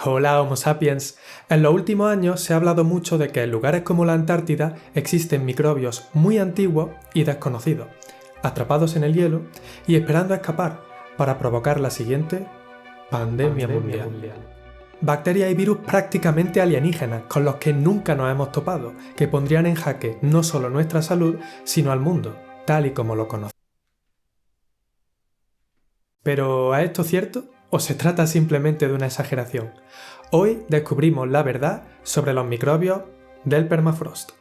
Hola Homo sapiens. En los últimos años se ha hablado mucho de que en lugares como la Antártida existen microbios muy antiguos y desconocidos, atrapados en el hielo y esperando a escapar para provocar la siguiente pandemia mundial. Bacterias y virus prácticamente alienígenas con los que nunca nos hemos topado, que pondrían en jaque no solo nuestra salud, sino al mundo, tal y como lo conocemos. ¿Pero ¿es esto cierto? ¿O se trata simplemente de una exageración? Hoy descubrimos la verdad sobre los microbios del permafrost.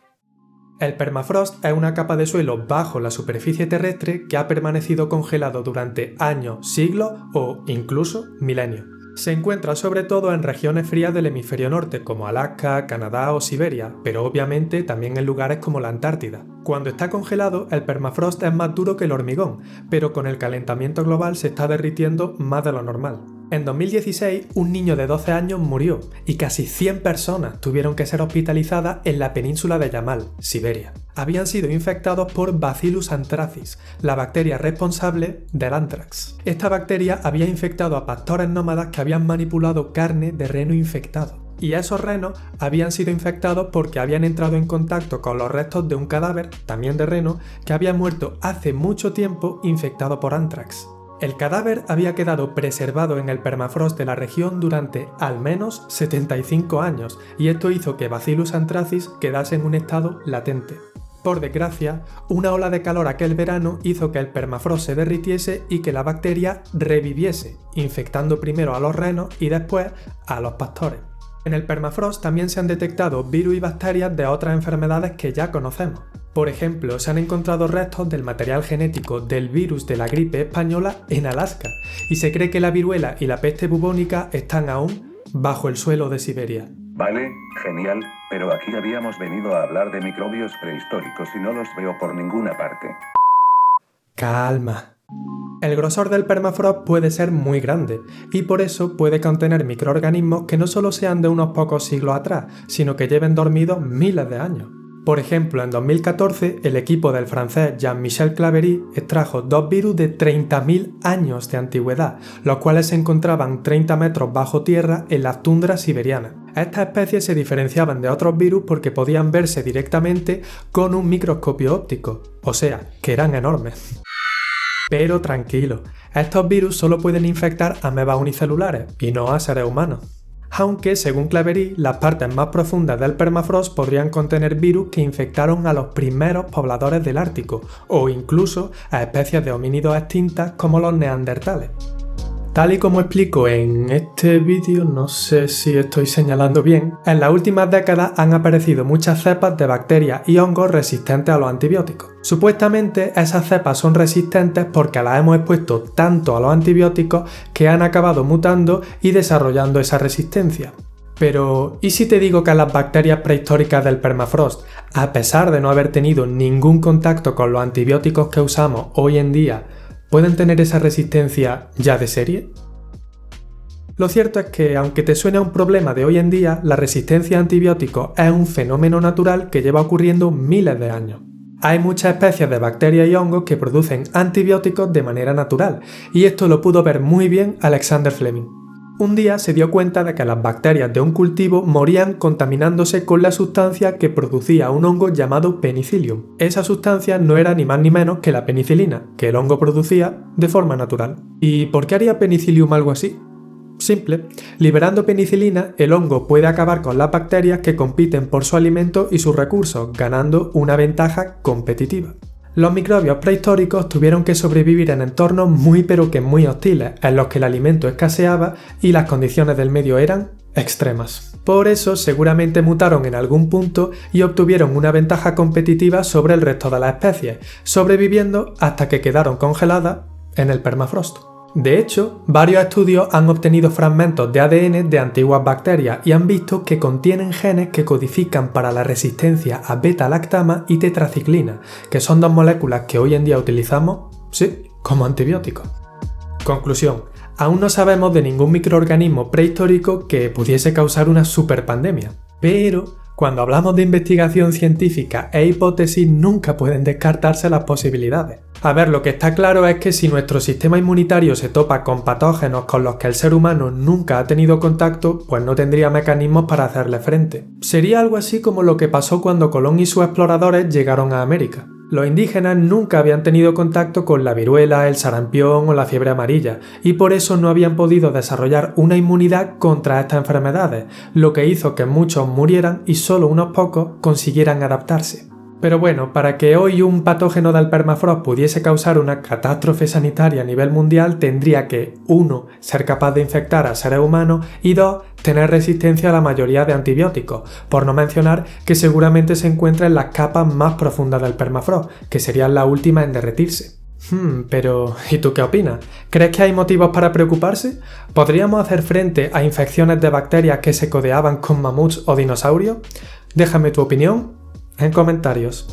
El permafrost es una capa de suelo bajo la superficie terrestre que ha permanecido congelado durante años, siglos o incluso milenios. Se encuentra sobre todo en regiones frías del hemisferio norte como Alaska, Canadá o Siberia, pero obviamente también en lugares como la Antártida. Cuando está congelado, el permafrost es más duro que el hormigón, pero con el calentamiento global se está derritiendo más de lo normal. En 2016, un niño de 12 años murió y casi 100 personas tuvieron que ser hospitalizadas en la península de Yamal, Siberia. Habían sido infectados por Bacillus anthracis, la bacteria responsable del anthrax. Esta bacteria había infectado a pastores nómadas que habían manipulado carne de reno infectado. Y esos renos habían sido infectados porque habían entrado en contacto con los restos de un cadáver, también de reno, que había muerto hace mucho tiempo infectado por anthrax. El cadáver había quedado preservado en el permafrost de la región durante al menos 75 años y esto hizo que Bacillus anthracis quedase en un estado latente. Por desgracia, una ola de calor aquel verano hizo que el permafrost se derritiese y que la bacteria reviviese, infectando primero a los renos y después a los pastores. En el permafrost también se han detectado virus y bacterias de otras enfermedades que ya conocemos. Por ejemplo, se han encontrado restos del material genético del virus de la gripe española en Alaska, y se cree que la viruela y la peste bubónica están aún bajo el suelo de Siberia. Vale, genial, pero aquí habíamos venido a hablar de microbios prehistóricos y no los veo por ninguna parte. Calma. El grosor del permafrost puede ser muy grande, y por eso puede contener microorganismos que no solo sean de unos pocos siglos atrás, sino que lleven dormidos miles de años. Por ejemplo, en 2014, el equipo del francés Jean-Michel Claverie extrajo dos virus de 30.000 años de antigüedad, los cuales se encontraban 30 metros bajo tierra en las tundras siberianas. Estas especies se diferenciaban de otros virus porque podían verse directamente con un microscopio óptico, o sea, que eran enormes. Pero tranquilo, estos virus solo pueden infectar amebas unicelulares y no a seres humanos. Aunque, según Claverie, las partes más profundas del permafrost podrían contener virus que infectaron a los primeros pobladores del Ártico, o incluso a especies de homínidos extintas como los neandertales. Tal y como explico en este vídeo, no sé si estoy señalando bien, en las últimas décadas han aparecido muchas cepas de bacterias y hongos resistentes a los antibióticos. Supuestamente esas cepas son resistentes porque las hemos expuesto tanto a los antibióticos que han acabado mutando y desarrollando esa resistencia. Pero, ¿y si te digo que las bacterias prehistóricas del permafrost, a pesar de no haber tenido ningún contacto con los antibióticos que usamos hoy en día, pueden tener esa resistencia ya de serie? Lo cierto es que, aunque te suene a un problema de hoy en día, la resistencia a antibióticos es un fenómeno natural que lleva ocurriendo miles de años. Hay muchas especies de bacterias y hongos que producen antibióticos de manera natural, y esto lo pudo ver muy bien Alexander Fleming. Un día se dio cuenta de que las bacterias de un cultivo morían contaminándose con la sustancia que producía un hongo llamado penicillium. Esa sustancia no era ni más ni menos que la penicilina, que el hongo producía de forma natural. ¿Y por qué haría penicillium algo así? Simple, liberando penicilina, el hongo puede acabar con las bacterias que compiten por su alimento y sus recursos, ganando una ventaja competitiva. Los microbios prehistóricos tuvieron que sobrevivir en entornos muy pero que muy hostiles, en los que el alimento escaseaba y las condiciones del medio eran extremas. Por eso seguramente mutaron en algún punto y obtuvieron una ventaja competitiva sobre el resto de las especies, sobreviviendo hasta que quedaron congeladas en el permafrost. De hecho, varios estudios han obtenido fragmentos de ADN de antiguas bacterias y han visto que contienen genes que codifican para la resistencia a beta-lactama y tetraciclina, que son dos moléculas que hoy en día utilizamos, sí, como antibióticos. Conclusión: aún no sabemos de ningún microorganismo prehistórico que pudiese causar una superpandemia, pero Cuando hablamos de investigación científica e hipótesis, nunca pueden descartarse las posibilidades. A ver, lo que está claro es que si nuestro sistema inmunitario se topa con patógenos con los que el ser humano nunca ha tenido contacto, pues no tendría mecanismos para hacerle frente. Sería algo así como lo que pasó cuando Colón y sus exploradores llegaron a América. Los indígenas nunca habían tenido contacto con la viruela, el sarampión o la fiebre amarilla, y por eso no habían podido desarrollar una inmunidad contra estas enfermedades, lo que hizo que muchos murieran y solo unos pocos consiguieran adaptarse. Pero bueno, para que hoy un patógeno del permafrost pudiese causar una catástrofe sanitaria a nivel mundial, tendría que 1. Ser capaz de infectar a seres humanos y 2. Tener resistencia a la mayoría de antibióticos, por no mencionar que seguramente se encuentra en las capas más profundas del permafrost, que serían las últimas en derretirse. Pero ¿y tú qué opinas? ¿Crees que hay motivos para preocuparse? ¿Podríamos hacer frente a infecciones de bacterias que se codeaban con mamuts o dinosaurios? Déjame tu opinión en comentarios.